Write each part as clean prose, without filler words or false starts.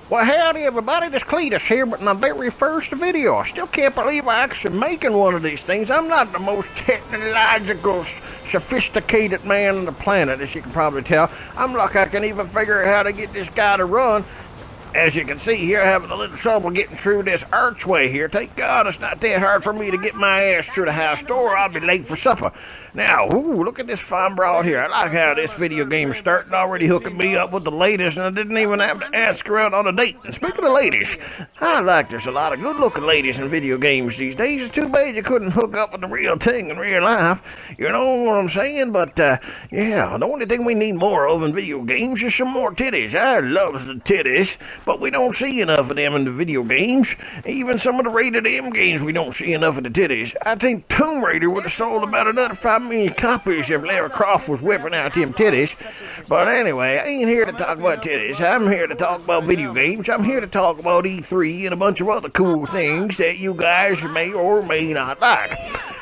Well, howdy everybody, this Cletus here with my very first video. I still can't believe I'm actually making one of these things. I'm not the most technological, sophisticated man on the planet, as you can probably tell. I'm lucky I can even figure out how to get this guy to run. As you can see here, having a little trouble getting through this archway here. Thank God it's not that hard for me to get my ass to the house door. I'll be late for supper. Now, ooh, look at this fine broad here. I like how this video game started already hooking me up with the ladies, and I didn't even have to ask around on a date. And speaking of ladies, I like there's a lot of good-looking ladies in video games these days. It's too bad you couldn't hook up with the real thing in real life. You know what I'm saying? But, yeah, the only thing we need more of in video games is some more titties. I love the titties, but we don't see enough of them in the video games. Even some of the rated M games, we don't see enough of the titties. I think Tomb Raider would have sold about another 5 million copies if Lara Croft was whipping out them titties. But anyway, I ain't here to talk about titties. I'm here to talk about video games. I'm here to talk about E3 and a bunch of other cool things that you guys may or may not like.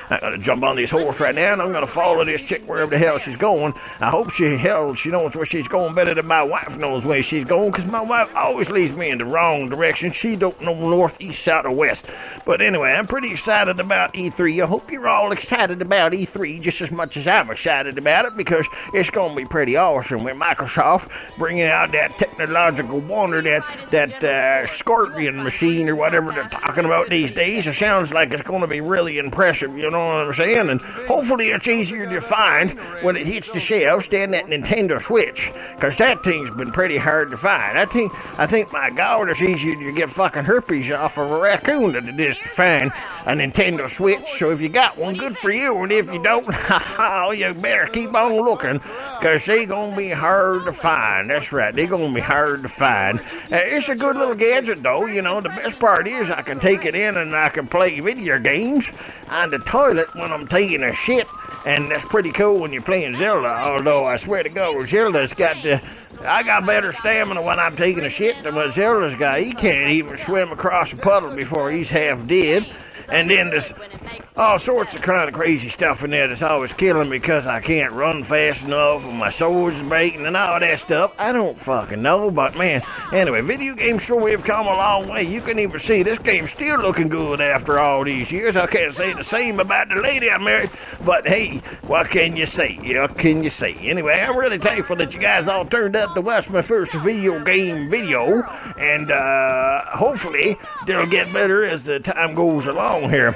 I'm going to jump on this horse right now, and I'm going to follow this chick wherever the hell she's going. I hope she knows where she's going better than my wife knows where she's going, because my wife always leads me in the wrong direction. She don't know north, east, south, or west. But anyway, I'm pretty excited about E3. I hope you're all excited about E3 just as much as I'm excited about it, because it's going to be pretty awesome with Microsoft bringing out that technological wonder, that Scorpion machine or whatever they're talking about these days. It sounds like it's going to be really impressive, you know what I'm saying? And hopefully it's easier to find when it hits the shelves than that Nintendo Switch, because that thing's been pretty hard to find. I think my God, it's easier to get fucking herpes off of a raccoon than it is to find a Nintendo Switch. So if you got one, good for you, and if you don't, you better keep on looking, because they're gonna be hard to find. That's right, they're gonna be hard to find. It's a good little gadget though. You know, the best part is I can take it in and I can play video games on the toilet when I'm taking a shit, and that's pretty cool when you're playing Zelda. Although I swear to God, Zelda's I got better stamina when I'm taking a shit than what Zelda's got. He can't even swim across a puddle before he's half dead. And then there's all sorts of kind of crazy stuff in there that's always killing me because I can't run fast enough and my sword's breaking and all that stuff. I don't fucking know, but man, anyway, video games sure have come a long way. You can even see this game's still looking good after all these years. I can't say the same about the lady I married, but hey, what can you say? What can you say? Anyway, I'm really thankful that you guys all turned up to watch my first video game video, and hopefully they'll get better as the time goes along here.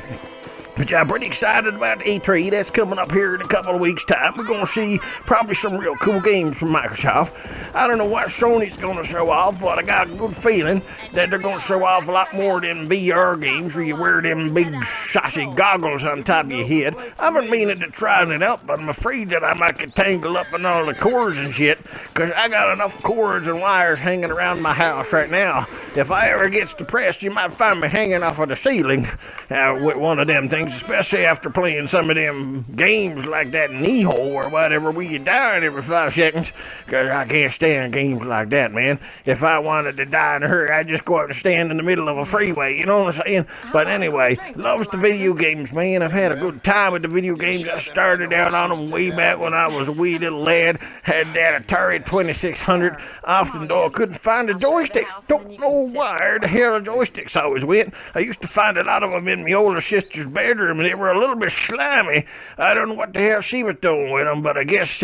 But yeah, I'm pretty excited about E3. That's coming up here in a couple of weeks' time. We're going to see probably some real cool games from Microsoft. I don't know what Sony's going to show off, but I got a good feeling that they're going to show off a lot more than VR games where you wear them big saucy goggles on top of your head. I've been meaning to try it out, but I'm afraid that I might get tangled up in all the cords and shit, because I got enough cords and wires hanging around my house right now. If I ever gets depressed, you might find me hanging off of the ceiling with one of them things, especially after playing some of them games like that Neo or whatever where you die every 5 seconds, because I can't stand games like that, man. If I wanted to die in a hurry, I'd just go out and stand in the middle of a freeway, you know what I'm saying? But anyway, loves the video games, man. I've had a good time with the video games. I started out on them way back when I was a wee little lad, had that Atari 2600, often though I couldn't find the joysticks. Don't know where the hell the joysticks always went. I used to find a lot of them in my older sister's bedroom, and they were a little bit slimy. I don't know what the hell she was doing with them, but I guess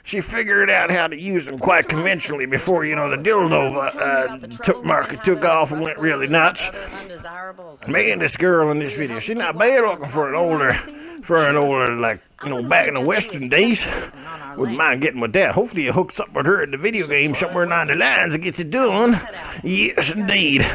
she figured out how to use them quite conventionally before, you know, the dildo market took off and went really nuts. Man, this girl in this video, she's not bad looking for an older, like, you know, back in the Western days. Wouldn't mind getting with that. Hopefully it hooks up with her in the video game somewhere along the lines and gets it done. Yes, indeed.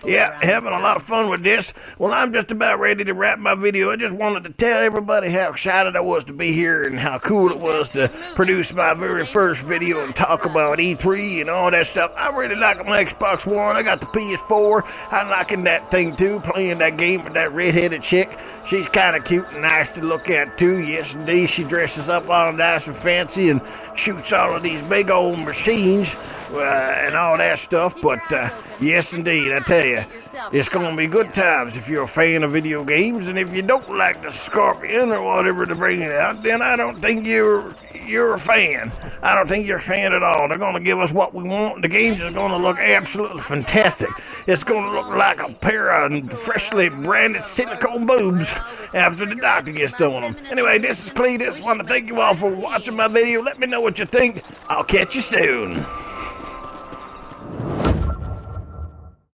Yeah, having a lot of fun with this. Well, I'm just about ready to wrap my video. I just wanted to tell everybody how excited I was to be here and how cool it was to produce my very first video and talk about E3 and all that stuff. I really like my Xbox One. I got the PS4. I'm liking that thing too, playing that game with that redheaded chick. She's kind of cute and nice to look at too. Yes, indeed. She dresses up all nice and fancy and shoots all of these big old machines and all that stuff, but yes indeed, I tell you, it's gonna be good times if you're a fan of video games, and if you don't like the Scorpion or whatever to bring it out, then I don't think you're a fan. I don't think you're a fan at all. They're gonna give us what we want. The games is gonna look absolutely fantastic. It's gonna look like a pair of freshly branded silicone boobs after the doctor gets done with them. Anyway, this is Cletus. Want to thank you all for watching my video. Let me know what you think. I'll catch you soon.